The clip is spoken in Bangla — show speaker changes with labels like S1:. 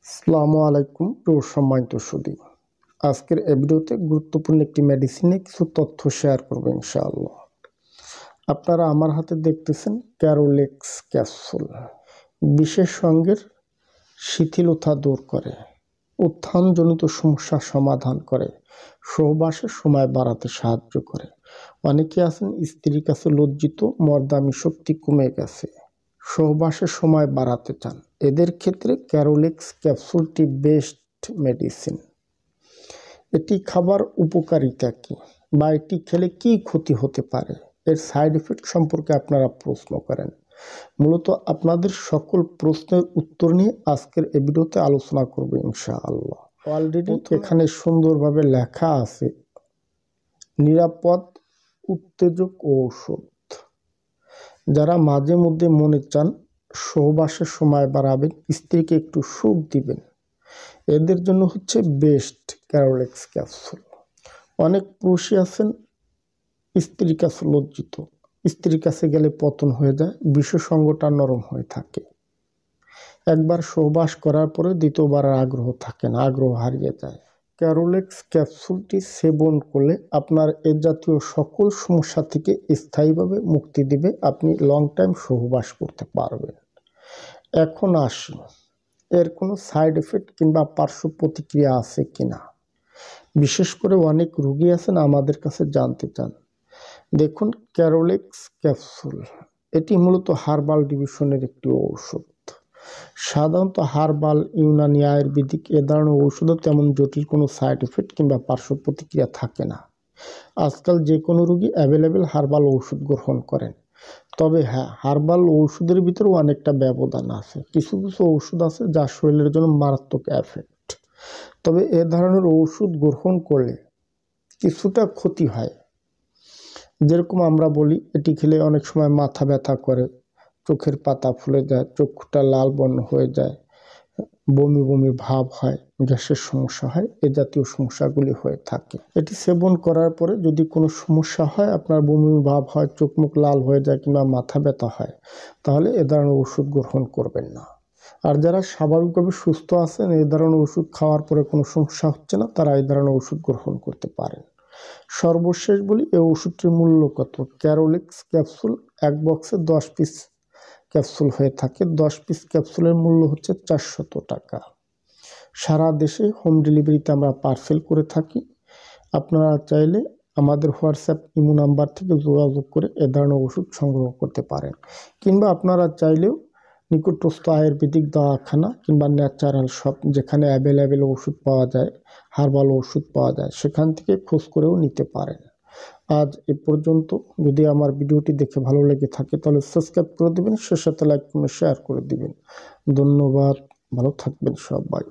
S1: আসসালামু আলাইকুম প্রিয় সম্মানিত সুধী, আজকের এই ভিডিওতে গুরুত্বপূর্ণ একটি মেডিসিনে কিছু তথ্য শেয়ার করব ইনশাআল্লাহ। আপনারা আমার হাতে দেখতেছেন ক্যারোলেক্স ক্যাপসুল। বিশেষ অঙ্গের শিথিলতা দূর করে, উত্থানজনিত সমস্যা সমাধান করে, সহবাসের সময় বাড়াতে সাহায্য করে। অনেকে আছেন স্ত্রীর কাছে লজ্জিত, মর্দামি শক্তি কমে গেছে, সহবাসের সময় বাড়াতে চান, এদের ক্ষেত্রে ক্যারোলেক্স ক্যাপসুলটি বেস্ট মেডিসিন। এটি খাবার উপকারিতা কি, বা এটি খেলে কি ক্ষতি হতে পারে, এর সাইড এফেক্ট সম্পর্কে আপনারা প্রশ্ন করেন। মূলত আপনাদের সকল প্রশ্নের উত্তর নিয়ে আজকের এই ভিডিওতে আলোচনা করব ইনশাআল্লাহ। অলরেডি এখানে সুন্দরভাবে লেখা আছে নিরাপদ উত্তেজক ঔষধ। যারা মাঝে মধ্যে মনে চান সহবাসের সময় বাড়াবেন, স্ত্রীকে একটু সুখ দিবেন, এদের জন্য হচ্ছে বেস্ট ক্যারোলেক্স ক্যাপসুল। অনেক পুরুষই আছেন স্ত্রীর কাছে লজ্জিত, স্ত্রীর কাছে গেলে পতন হয়ে যায়, বিশ্বসঙ্গটা নরম হয়ে থাকে, একবার সহবাস করার পরে দ্বিতীয়বার আগ্রহ থাকে না, আগ্রহ হারিয়ে যায়। ক্যারোলেক্স ক্যাপসুলটি সেবন করলে আপনার এ জাতীয় সকল সমস্যা থেকে স্থায়ীভাবে মুক্তি দিবে, আপনি লং টাইম সহবাস করতে পারবেন। এখন আসি এর কোনো সাইড এফেক্ট কিংবা পার্শ্ব প্রতিক্রিয়া আছে কিনা। বিশেষ করে অনেক রোগী আছেন আমাদের কাছে জানতে চান। দেখুন, ক্যারোলেক্স ক্যাপসুল এটি মূলত হার্বাল ডিভিশনের একটি ঔষধ। সাধারণত হার্বাল, ইউনানি, আয়ুর্বেদিক এ ধরনের ঔষধও তেমন জটিল কোনো সাইড এফেক্ট কিংবা পার্শ্ব প্রতিক্রিয়া থাকে না। আজকাল যে কোনো রোগী অ্যাভেলেবেল হার্বাল ঔষধ গ্রহণ করেন। তবে হ্যাঁ, হার্বাল ঔষধের ভিতরেও অনেকটা ব্যবধান আছে। কিছু কিছু ঔষধ আছে যা শরীরের জন্য মারাত্মক এফেক্ট। তবে এ ধরনের ঔষধ গ্রহণ করলে কিছুটা ক্ষতি হয়। যেরকম আমরা বলি, এটি খেলে অনেক সময় মাথা ব্যথা করে, চোখের পাতা ফুলে যায়, চোখটা লাল বর্ণ হয়ে যায়, বমি বমি ভাব হয়, গ্যাসের সমস্যা হয়, এ জাতীয় সমস্যাগুলি হয়ে থাকে। এটি সেবন করার পরে যদি কোনো সমস্যা হয়, আপনার বমি ভাব হয়, চোখ মুখ লাল হয়ে যায় কিংবা মাথা ব্যথা হয়, তাহলে এ ধরনের ওষুধ গ্রহণ করবেন না। আর যারা স্বাভাবিকভাবে সুস্থ আছেন, এই ধরনের ওষুধ খাওয়ার পরে কোনো সমস্যা হচ্ছে না, তারা এই ধরনের ওষুধ গ্রহণ করতে পারেন। সর্বশেষ বলি, এই ওষুধটির মূল্য কত। ক্যারোলেক্স ক্যাপসুল এক বক্সে 10 পিস ক্যাপসুল হয়ে থাকে। 10 পিস ক্যাপসুলের মূল্য হচ্ছে 400 টাকা। সারা দেশে হোম ডেলিভারিতে আমরা পার্সেল করে থাকি। আপনারা চাইলে আমাদের হোয়াটসঅ্যাপ ইমো নাম্বার থেকে যোগাযোগ করে এ ধরনের ওষুধ সংগ্রহ করতে পারেন, কিংবা আপনারা চাইলেও নিকটস্থ আয়ুর্বেদিক দওয়াখানা কিংবা ন্যাচারাল শপ, যেখানে অ্যাভেলেবেল ওষুধ পাওয়া যায়, হার্বাল ওষুধ পাওয়া যায়, সেখান থেকে খোঁজ করেও নিতে পারেন। আজ এ পর্যন্ত। যদি আমার ভিডিওটি দেখে ভালো লেগে থাকে তাহলে সাবস্ক্রাইব করে দেবেন, সে সাথে লাইক কমেন্ট শেয়ার করে দিবেন। ধন্যবাদ, ভালো থাকবেন সবাই।